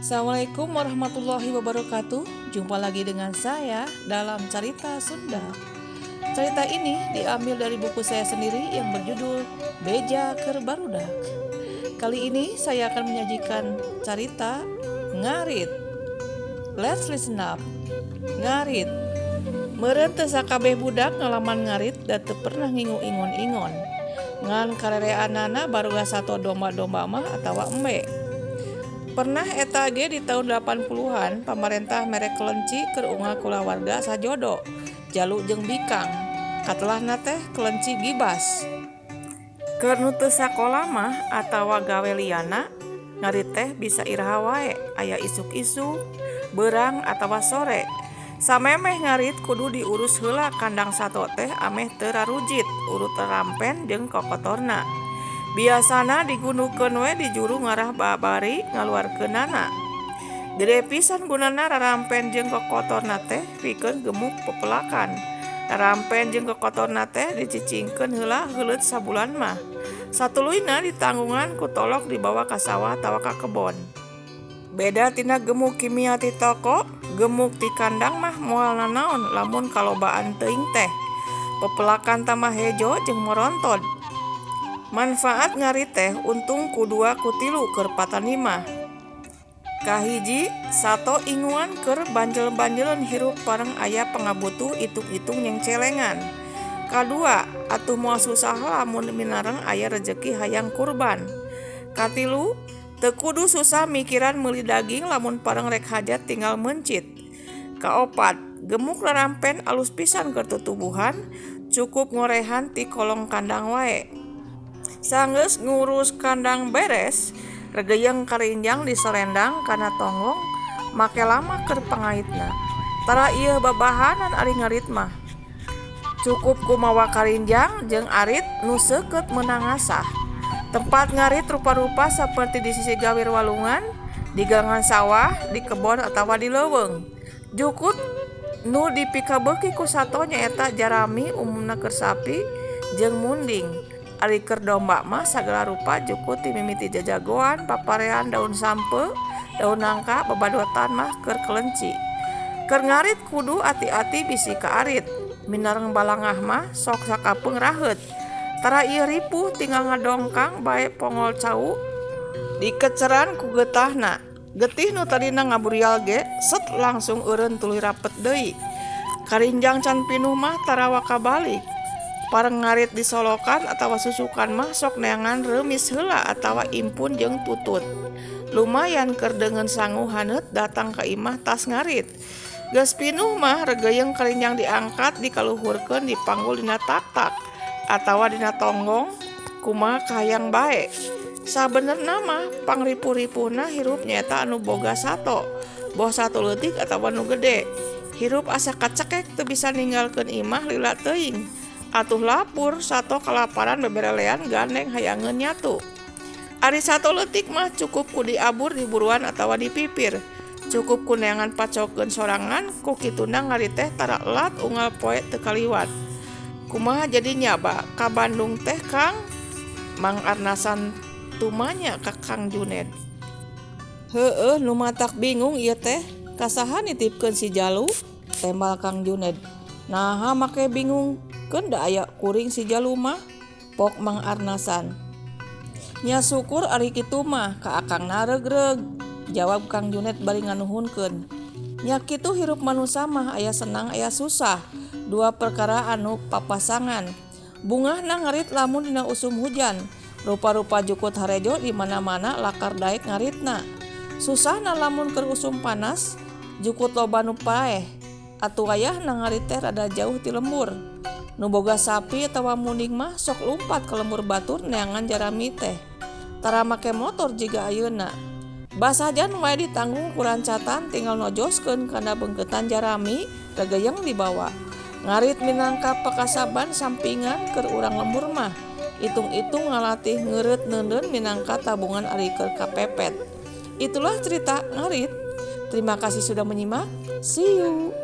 Assalamualaikum warahmatullahi wabarakatuh. Jumpa lagi dengan saya dalam cerita Sunda. Cerita ini diambil dari buku saya sendiri yang berjudul Beja Keur Barudak. Kali ini saya akan menyajikan cerita Ngarit. Let's listen up. Ngarit. Meureun teu sakabeh budak ngalaman ngarit da teu pernah ngingu-ingon-ingon. Ngan karereanana baruga sato domba-domba mah atawa embe. Pernah eta ge di tahun 80-an pamarentah merek kelenci keur unggal kulawarga sajodo, jalu jeung bikang. Katelahna teh kelenci gibas. Keur nu teu sakola mah atawa gawe liana, ngarit teh bisa iraha wae, aya isuk-isuk, beurang atawa sore. Samemeh ngarit kudu diurus heula kandang sato teh ameh teu rarujit, urut rampen jeung kokotorna. Biasana digunukeun we di juru ngarah babari ngaluarkeunana. Gede pisan gunana rarampen jeung kokotorna teh pikeun gemuk pepelakan. Rarampen jeung kokotorna teh dicicingkeun heula heuleut sabulan mah. Satuluyna ditanggungan ku tolok dibawa ka sawah tawa ka kebon. Beda tina gemuk kimia ti toko, gemuk ti kandang mah moal nanaon lamun kalobaan teuing teh. Pepelakan tamah hejo jeung morontod. Manfaat ngarit teh untung ku 2 ku 3 keur patani mah. Kahiji, sato inguan keur banjel-banjeleun hirup pareng aya pangabutuh itung-itung yang celengan. Kadua, atuh moal susah lamun minareng aya rejeki hayang kurban. Katilu, teu kudu susah mikiran meuli daging lamun pareng rek hajat tinggal mencit. Kaopat, gemuk rarampen alus pisan keur tutubuhan, cukup ngorehan ti kolong kandang wae. Sanggeus ngurus kandang beres, regeyeng karinjang diselendang kana tonggong, make lama keur pangaitna. Tara ieu babahanan ari ngarit mah. Cukup kumawa karinjang jeung arit nu seukeut meunang ngasah. Tempat ngarit rupa-rupa saperti di sisi gawir walungan, di gangan sawah, di kebon atawa di leuweung. Jukut nu dipikabeuki ku sato nyaeta jarami umumna keur sapi jeung munding. Ari keur domba mah sagala rupa jukut ti mimiti jajagoan, paparean daun sampe, daun nangka, babadotan mah keur kelenci. Keur ngarit kudu ati-ati bisi ka arit. Minareng balangah mah sok sakapeung raheut. Tara ieu ripuh tinggal ngadongkang bae pongol cau dikeceran ku getahna. Getih nu tadina ngaburial ge set langsung eureun tuluy rapet deui. Karinjang can pinuh mah tara waka balik. Pareng ngarit disolokan atawa susukan mah sok neangan reumis heula atawa impun jeung tutut. Lumayan keur deungeun sangu haneut datang ka imah tas ngarit. Geus pinuh mah regeyeng karinjang diangkat dikaluhurkeun dipanggul dina tak-tak atawa dina tonggong kumaha kahayang bae. Sabenerna mah pangripuh-ripuhna hirup nyaeta anu boga sato, boh sato leutik atawa nu gede. Hirup asa kacekek teu bisa ninggalkeun imah lila teuing. Atuh lapur sato kalaparan beberelean gandeng hayangeun nyatu. Ari sato leutik mah cukup ku diabur di buruan atawa dipipir. Cukup ku neangan pacokeun sorangan ku kituna ngarit teh tara elat unggal poe teu kaliwat. Kumaha jadi nyaba ka Bandung teh Kang? Mang Arnasan tumanya ka Kang Juned. Heueuh nu matak bingung ieu teh, kasaha nitipkeun si Jalu? Tembal Kang Juned. Naha make bingung? Keun da aya kuring si Jalu mah, pok Mang Arnasan. Nya syukur ari kitu mah ka akangna regreg, jawab Kang Juned bari nganuhunkeun. Nya kitu hirup manusa mah aya senang aya susah, 2 perkara anu papasangan. Bungahna ngarit lamun dina usum hujan, rupa-rupa jukut harejo di mana-mana lakar daek ngaritna. Susahna lamun keur usum panas, jukut loba nu paeh. Atuh wayahna ngarit teh rada jauh ti lembur. Nu boga sapi atawa munding mah sok lumpat ke lembur batur neangan jarami teh. Tara make motor jiga ayeuna. Basajan wae ditanggung ku rancatan tinggal nojoskeun kana beungketan jarami regeyeng dibawa. Ngarit minangka pakasaban sampingan keur urang lembur mah. Itung-itung ngalatih ngeureut neuneun minangka tabungan ari keur kapepet. Itulah cerita ngarit. Terima kasih sudah menyimak. See you.